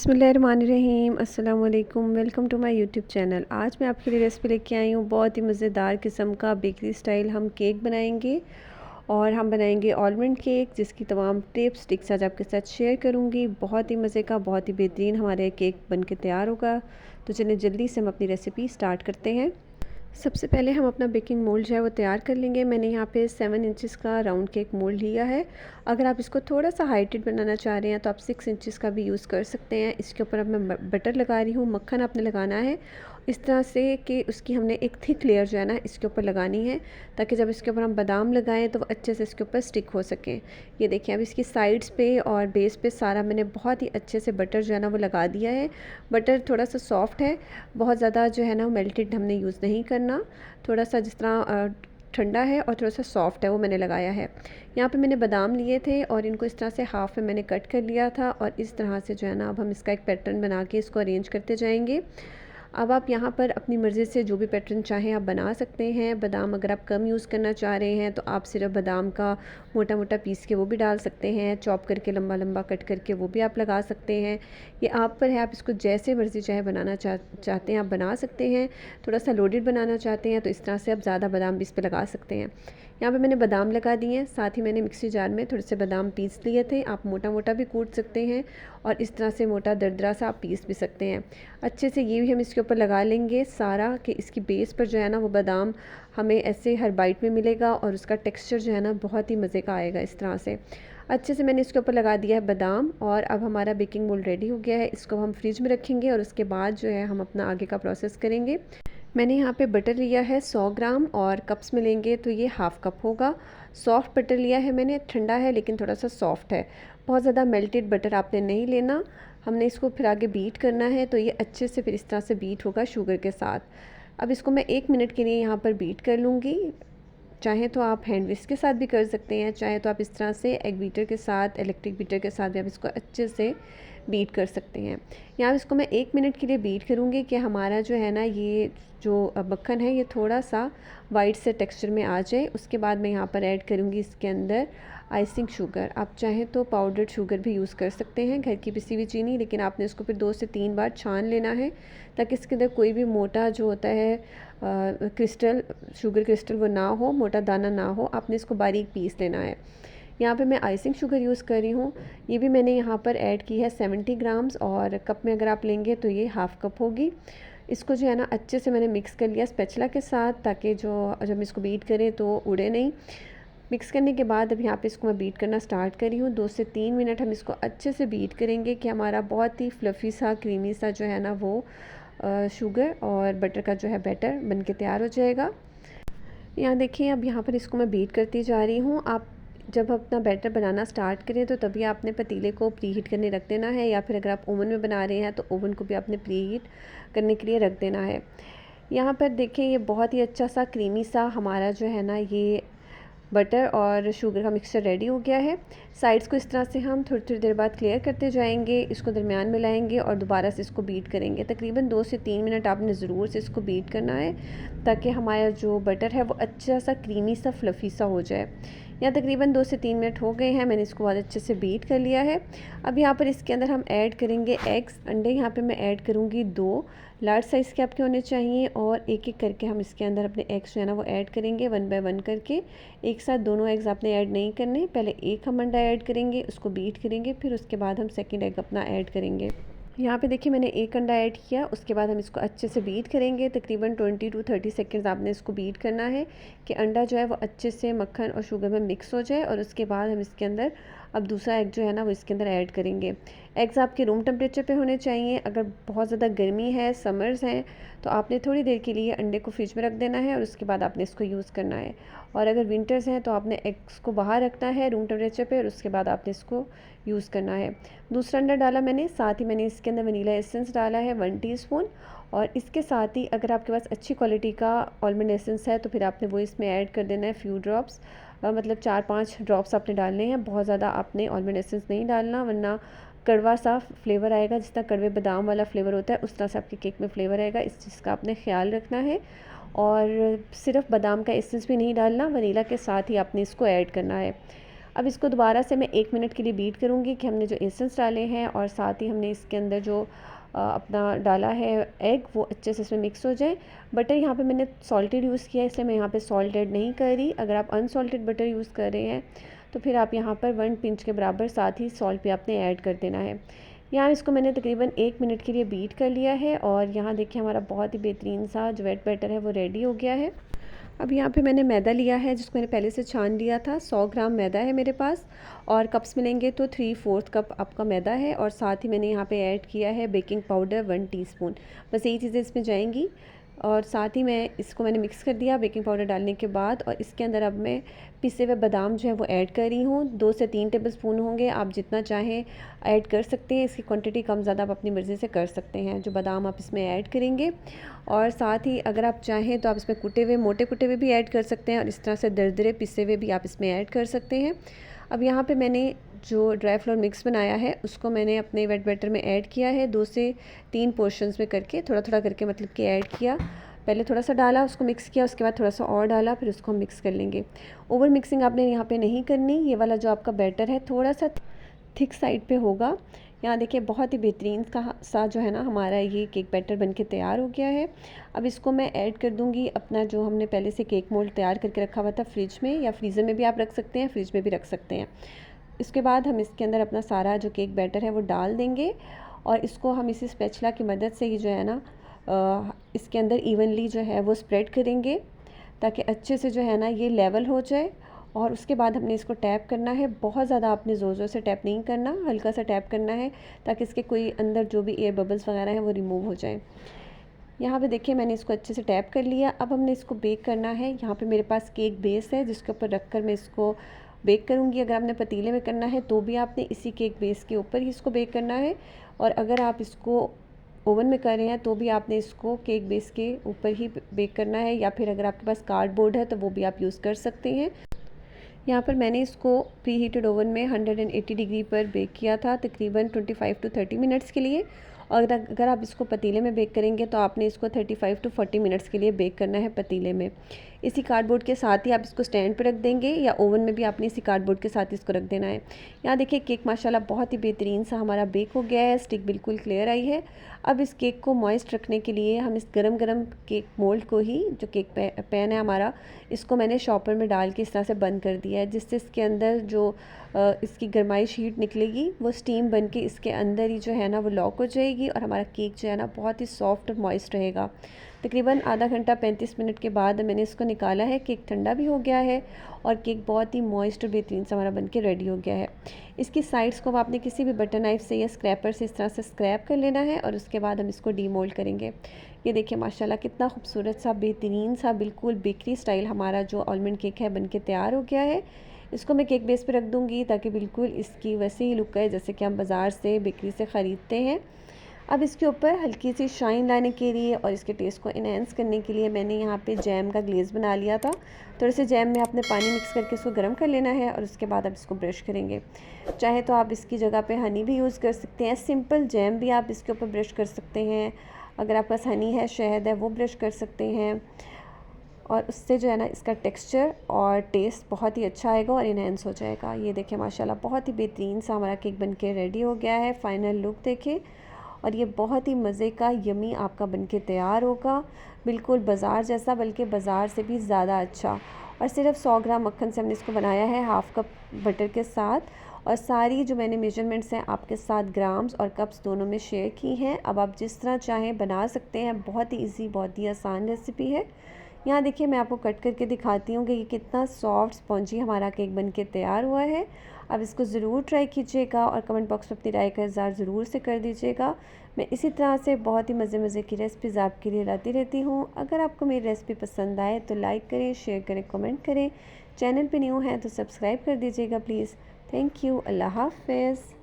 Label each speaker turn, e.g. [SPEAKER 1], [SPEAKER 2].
[SPEAKER 1] बिस्मिल्लाहिर्रहमानिर्रहीम अस्सलाम वालेकुम। Welcome to my YouTube channel. आज मैं आपके लिए रेसिपी लेके आई हूँ बहुत ही मज़ेदार किस्म का बेकरी स्टाइल हम केक बनाएंगे। और हम बनाएंगे आलमंड केक, जिसकी तमाम टिप्स ट्रिक्स आज आपके साथ शेयर करूँगी। बहुत ही मज़े का, बहुत ही बेहतरीन हमारे केक बन के तैयार होगा। तो चलिए जल्दी से हम अपनी रेसिपी स्टार्ट करते हैं। सबसे पहले हम अपना बेकिंग मोल्ड जो है वो तैयार कर लेंगे। मैंने यहाँ पे 7 इंचेस का राउंड केक मोल्ड लिया है। अगर आप इसको थोड़ा सा हाइटेड बनाना चाह रहे हैं तो आप 6 इंचेस का भी यूज़ कर सकते हैं। इसके ऊपर अब मैं बटर लगा रही हूँ। मक्खन आपने लगाना है इस तरह से कि उसकी हमने एक थिक लेयर जो है ना इसके ऊपर लगानी है, ताकि जब इसके ऊपर हम बादाम लगाएं तो वो अच्छे से इसके ऊपर स्टिक हो सकें। ये देखिए, अब इसकी साइड्स पे और बेस पे सारा मैंने बहुत ही अच्छे से बटर जो है ना वो लगा दिया है। बटर थोड़ा सा सॉफ्ट है, बहुत ज़्यादा जो है ना मेल्टेड हमने यूज़ नहीं करना। थोड़ा सा जिस तरह ठंडा है और थोड़ा सा सॉफ्ट है वो मैंने लगाया है। यहाँ पे मैंने बादाम लिए थे और इनको इस तरह से हाफ में मैंने कट कर लिया था, और इस तरह से जो है ना अब हम इसका एक पैटर्न बना के इसको अरेंज करते जाएंगे। अब आप यहाँ पर अपनी मर्ज़ी से जो भी पैटर्न चाहें आप बना सकते हैं। बादाम अगर आप कम यूज़ करना चाह रहे हैं तो आप सिर्फ बादाम का मोटा मोटा पीस के वो भी डाल सकते हैं, चॉप करके लंबा लंबा कट करके वो भी आप लगा सकते हैं। ये आप पर है, आप इसको जैसे मर्ज़ी चाहे बनाना चाहते हैं आप बना सकते हैं। थोड़ा सा लोडेड बनाना चाहते हैं तो इस तरह से आप ज़्यादा बादाम भी इस पर लगा सकते हैं। यहाँ पे मैंने बादाम लगा दिए हैं, साथ ही मैंने मिक्सी जार में थोड़े से बादाम पीस लिए थे। आप मोटा मोटा भी कूट सकते हैं और इस तरह से मोटा दरदरा सा आप पीस भी सकते हैं। अच्छे से ये भी हम इसके ऊपर लगा लेंगे सारा, कि इसकी बेस पर जो है ना वो बादाम हमें ऐसे हर बाइट में मिलेगा और उसका टेक्सचर जो है ना बहुत ही मज़े का आएगा। इस तरह से अच्छे से मैंने इसके ऊपर लगा दिया है बादाम। और अब हमारा बेकिंग मोल्ड रेडी हो गया है। इसको हम फ्रिज में रखेंगे और उसके बाद जो है हम अपना आगे का प्रोसेस करेंगे। मैंने यहाँ पे बटर लिया है 100 ग्राम, और कप्स में लेंगे तो ये हाफ़ कप होगा। सॉफ्ट बटर लिया है मैंने, ठंडा है लेकिन थोड़ा सा सॉफ्ट है। बहुत ज़्यादा मेल्टेड बटर आपने नहीं लेना। हमने इसको फिर आगे बीट करना है, तो ये अच्छे से फिर इस तरह से बीट होगा शुगर के साथ। अब इसको मैं 1 मिनट के लिए यहाँ पर बीट कर लूँगी। चाहे तो आप हैंड विस्क के साथ भी कर सकते हैं, चाहे तो आप इस तरह से एग बीटर के साथ, इलेक्ट्रिक बीटर के साथ भी आप इसको अच्छे से बीट कर सकते हैं। यहाँ इसको मैं 1 मिनट के लिए बीट करूँगी कि हमारा जो है ना ये जो मक्खन है ये थोड़ा सा वाइट से टेक्सचर में आ जाए। उसके बाद मैं यहाँ पर ऐड करूँगी इसके अंदर आइसिंग शुगर। आप चाहें तो पाउडर्ड शुगर भी यूज़ कर सकते हैं, घर की पिसी हुई चीनी, लेकिन आपने इसको फिर 2 से 3 बार छान लेना है, ताकि इसके अंदर कोई भी मोटा जो होता है क्रिस्टल, शुगर क्रिस्टल वो ना हो, मोटा दाना ना हो। आपने इसको बारीक पीस लेना है। यहाँ पे मैं आइसिंग शुगर यूज़ कर रही हूँ। ये भी मैंने यहाँ पर ऐड की है 70 ग्राम्स, और कप में अगर आप लेंगे तो ये हाफ़ कप होगी। इसको जो है ना अच्छे से मैंने मिक्स कर लिया स्पैचुला के साथ, ताकि जो जब इसको बीट करें तो उड़े नहीं। मिक्स करने के बाद अब यहाँ पे इसको मैं बीट करना स्टार्ट करी हूँ। 2 से 3 मिनट हम इसको अच्छे से बीट करेंगे कि हमारा बहुत ही फ्लफ़ी सा, क्रीमी सा जो है ना वो शुगर और बटर का जो है बैटर बन के तैयार हो जाएगा। यहाँ देखिए, अब यहाँ पर इसको मैं बीट करती जा रही हूँ। आप जब अपना बैटर बनाना स्टार्ट करें तो तभी आपने पतीले को प्री हीट करने रख देना है, या फिर अगर आप ओवन में बना रहे हैं तो ओवन को भी आपने प्री हीट करने के लिए रख देना है। यहाँ पर देखें, ये बहुत ही अच्छा सा क्रीमी सा हमारा जो है ना ये बटर और शुगर का मिक्सचर रेडी हो गया है। साइड्स को इस तरह से हम थोड़ी थोड़ी देर बाद क्लियर करते जाएंगे। इसको दरमियान में लाएंगे और दोबारा से इसको बीट करेंगे। तकरीबन 2 से 3 मिनट आपने ज़रूर से इसको बीट करना है, ताकि हमारा जो बटर है वो अच्छा सा क्रीमी सा फ्लफ़ी सा हो जाए। यहाँ तकरीबन 2 से 3 मिनट हो गए हैं, मैंने इसको बहुत अच्छे से बीट कर लिया है। अब यहाँ पर इसके अंदर हम ऐड करेंगे एग्स। अंडे यहाँ पे मैं ऐड करूँगी 2 लार्ज साइज़ के आपके होने चाहिए, और एक एक करके हम इसके अंदर अपने एग्स जो है ना वो ऐड करेंगे 1 बाय 1 करके। एक साथ दोनों एग्स आपने ऐड नहीं करने, पहले एक हम अंडा ऐड करेंगे, उसको बीट करेंगे, फिर उसके बाद हम सेकेंड एग अपना ऐड करेंगे। यहाँ पे देखिए, मैंने एक अंडा ऐड किया, उसके बाद हम इसको अच्छे से बीट करेंगे। तकरीबन 20 टू 30 सेकेंड्स आपने इसको बीट करना है, कि अंडा जो है वो अच्छे से मक्खन और शुगर में मिक्स हो जाए। और उसके बाद हम इसके अंदर अब दूसरा एग जो है ना वो इसके अंदर ऐड करेंगे। एग्स आपके रूम टेम्परेचर पे होने चाहिए। अगर बहुत ज़्यादा गर्मी है, समर्स हैं, तो आपने थोड़ी देर के लिए अंडे को फ्रिज में रख देना है और उसके बाद आपने इसको यूज़ करना है। और अगर विंटर्स हैं तो आपने एग्स को बाहर रखना है रूम टेम्परेचर पे, और उसके बाद आपने इसको यूज़ करना है। दूसरा अंडा डाला मैंने, साथ ही मैंने इसके अंदर वनीला एसेंस डाला है 1 टीस्पून। और इसके साथ ही अगर आपके पास अच्छी क्वालिटी का आलमंड एसेंस है तो फिर आपने वो इसमें ऐड कर देना है फ्यू ड्रॉप्स। मतलब 4-5 ड्रॉप्स आपने डालने हैं। बहुत ज़्यादा आपने आलमंड एसेंस नहीं डालना, वरना कड़वा सा फ्लेवर आएगा। जिस तरह कड़वे बादाम वाला फ्लेवर होता है उस तरह से आपके केक में फ्लेवर आएगा। इस चीज़ का आपने ख्याल रखना है। और सिर्फ बादाम का एसेंस भी नहीं डालना, वनीला के साथ ही आपने इसको ऐड करना है। अब इसको दोबारा से मैं 1 मिनट के लिए बीट करूँगी कि हमने जो एसेंस डाले हैं और साथ ही हमने इसके अंदर जो अपना डाला है एग, वो अच्छे से इसमें मिक्स हो जाए। बटर यहाँ पे मैंने सॉल्टेड यूज़ किया है, इसलिए मैं यहाँ पे सॉल्ट ऐड नहीं कर रही। अगर आप अनसॉल्टेड बटर यूज़ कर रहे हैं तो फिर आप यहाँ पर 1 पिंच के बराबर साथ ही सॉल्ट भी आपने ऐड कर देना है। यहाँ इसको मैंने तकरीबन 1 मिनट के लिए बीट कर लिया है और यहाँ देखिए हमारा बहुत ही बेहतरीन सा जो वेट बैटर है वो रेडी हो गया है। अब यहाँ पे मैंने मैदा लिया है जिसको मैंने पहले से छान लिया था। 100 ग्राम मैदा है मेरे पास और कप्स में लेंगे तो 3/4 कप आपका मैदा है और साथ ही मैंने यहाँ पे ऐड किया है बेकिंग पाउडर 1 टीस्पून। बस यही चीज़ें इसमें जाएंगी और साथ ही मैंने मिक्स कर दिया बेकिंग पाउडर डालने के बाद। और इसके अंदर अब मैं पिसे हुए बादाम जो है वो ऐड कर रही हूँ। 2 से 3 टेबलस्पून होंगे, आप जितना चाहें ऐड कर सकते हैं। इसकी क्वांटिटी कम ज़्यादा आप अपनी मर्ज़ी से कर सकते हैं जो बादाम आप इसमें ऐड करेंगे। और साथ ही अगर आप चाहें तो आप इसमें कुटे हुए मोटे कुटे हुए भी ऐड कर सकते हैं और इस तरह से दरदरे पिसे हुए भी आप इसमें ऐड कर सकते हैं। अब यहाँ पे मैंने जो ड्राई फ्लोर मिक्स बनाया है उसको मैंने अपने वेट बैटर में ऐड किया है। 2 से 3 पोर्शंस में करके थोड़ा थोड़ा करके मतलब कि ऐड किया। पहले थोड़ा सा डाला, उसको मिक्स किया, उसके बाद थोड़ा सा और डाला, फिर उसको मिक्स कर लेंगे। ओवर मिक्सिंग आपने यहाँ पे नहीं करनी। ये वाला जो आपका बैटर है थोड़ा सा थिक साइड पे होगा। यहाँ देखिए बहुत ही बेहतरीन सा जो है ना हमारा ये केक बैटर बनके तैयार हो गया है। अब इसको मैं ऐड कर दूँगी अपना जो हमने पहले से केक मोल्ड तैयार करके रखा हुआ था फ्रिज में, या फ्रीज़र में भी आप रख सकते हैं, फ्रिज में भी रख सकते हैं। इसके बाद हम इसके अंदर अपना सारा जो केक बैटर है वो डाल देंगे और इसको हम इसी स्पैचुला की मदद से ही जो है ना इसके अंदर इवनली जो है वो स्प्रेड करेंगे ताकि अच्छे से जो है ना ये लेवल हो जाए। और उसके बाद हमने इसको टैप करना है। बहुत ज़्यादा आपने ज़ोर ज़ोर से टैप नहीं करना, हल्का सा टैप करना है ताकि इसके कोई अंदर जो भी एयर बबल्स वगैरह हैं वो रिमूव हो जाए। यहाँ पे देखिए मैंने इसको अच्छे से टैप कर लिया। अब हमने इसको बेक करना है। यहाँ पे मेरे पास केक बेस है जिसके ऊपर रख कर मैं इसको बेक करूँगी। अगर आपने पतीले में करना है तो भी आपने इसी केक बेस के ऊपर ही इसको बेक करना है, और अगर आप इसको ओवन में कर रहे हैं तो भी आपने इसको केक बेस के ऊपर ही बेक करना है, या फिर अगर आपके पास कार्डबोर्ड है तो वो भी आप यूज़ कर सकते हैं। यहाँ पर मैंने इसको प्री हीटेड ओवन में 180 डिग्री पर बेक किया था तकरीबन 25 टू 30 मिनट्स के लिए। और अगर आप इसको पतीले में बेक करेंगे तो आपने इसको 35 टू 40 मिनट्स के लिए बेक करना है पतीले में। इसी कार्डबोर्ड के साथ ही आप इसको स्टैंड पर रख देंगे या ओवन में भी आपने इसी कार्डबोर्ड के साथ इसको रख देना है। यहाँ देखिए केक माशाल्लाह बहुत ही बेहतरीन सा हमारा बेक हो गया है, स्टिक बिल्कुल क्लियर आई है। अब इस केक को मॉइस्ट रखने के लिए हम इस गरम गरम केक मोल्ड को ही, जो केक पैन है हमारा, इसको मैंने शॉपर में डाल के इस तरह से बंद कर दिया है, जिससे इसके अंदर जो इसकी गरमाइश हीट निकलेगी वो स्टीम बन के इसके अंदर ही जो है ना वो लॉक हो जाएगी और हमारा केक जो है ना बहुत ही सॉफ्ट और मॉइस्ट रहेगा। तकरीबन आधा घंटा 35 मिनट के बाद मैंने इसको निकाला है। केक ठंडा भी हो गया है और केक बहुत ही मॉइस्ट और बेहतरीन सा हमारा बनके रेडी हो गया है। इसकी साइड्स को आपने किसी भी बटर नाइफ से या स्क्रैपर से इस तरह से स्क्रैप कर लेना है और उसके बाद हम इसको डीमोल्ड करेंगे। ये देखिए माशाल्लाह कितना खूबसूरत सा बेहतरीन सा बिल्कुल बेकरी स्टाइल हमारा जो आलमंड केक है बनके तैयार हो गया है। इसको मैं केक बेस पे रख दूँगी ताकि बिल्कुल इसकी वैसे ही लुक आए जैसे कि हम बाज़ार से बेकरी से ख़रीदते हैं। अब इसके ऊपर हल्की सी शाइन लाने के लिए और इसके टेस्ट को इन्हेंस करने के लिए मैंने यहाँ पे जैम का ग्लेज़ बना लिया था। थोड़े से जैम में आपने पानी मिक्स करके इसको गर्म कर लेना है और उसके बाद आप इसको ब्रश करेंगे। चाहे तो आप इसकी जगह पे हनी भी यूज़ कर सकते हैं, सिंपल जैम भी आप इसके ऊपर ब्रश कर सकते हैं। अगर आपके पास हनी है, शहद है, वो ब्रश कर सकते हैं और उससे जो है ना इसका टेक्सचर और टेस्ट बहुत ही अच्छा आएगा और इन्हेंस हो जाएगा। ये देखें माशाल्लाह बहुत ही बेहतरीन सा हमारा केक बनके रेडी हो गया है। फाइनल लुक देखें और ये बहुत ही मज़े का यमी आपका बनके तैयार होगा, बिल्कुल बाज़ार जैसा, बल्कि बाज़ार से भी ज़्यादा अच्छा। और सिर्फ 100 ग्राम मक्खन से हमने इसको बनाया है, हाफ़ कप बटर के साथ। और सारी जो मैंने मेजरमेंट्स हैं आपके साथ ग्राम्स और कप्स दोनों में शेयर की हैं। अब आप जिस तरह चाहें बना सकते हैं, बहुत ही ईजी, बहुत ही आसान रेसिपी है। यहाँ देखिए मैं आपको कट करके दिखाती हूँ कि ये कितना सॉफ्ट स्पॉन्जी हमारा केक बनके तैयार हुआ है। अब इसको ज़रूर ट्राई कीजिएगा और कमेंट बॉक्स में अपनी राय का इज़हार ज़रूर से कर दीजिएगा। मैं इसी तरह से बहुत ही मज़े की रेसिपीज़ आपके लिए लाती रहती हूँ। अगर आपको मेरी रेसिपी पसंद आए तो लाइक करें, शेयर करें, कमेंट करें। चैनल पे न्यू हैं तो सब्सक्राइब कर दीजिएगा प्लीज़। Thank you. अल्लाह हाफ़िज़।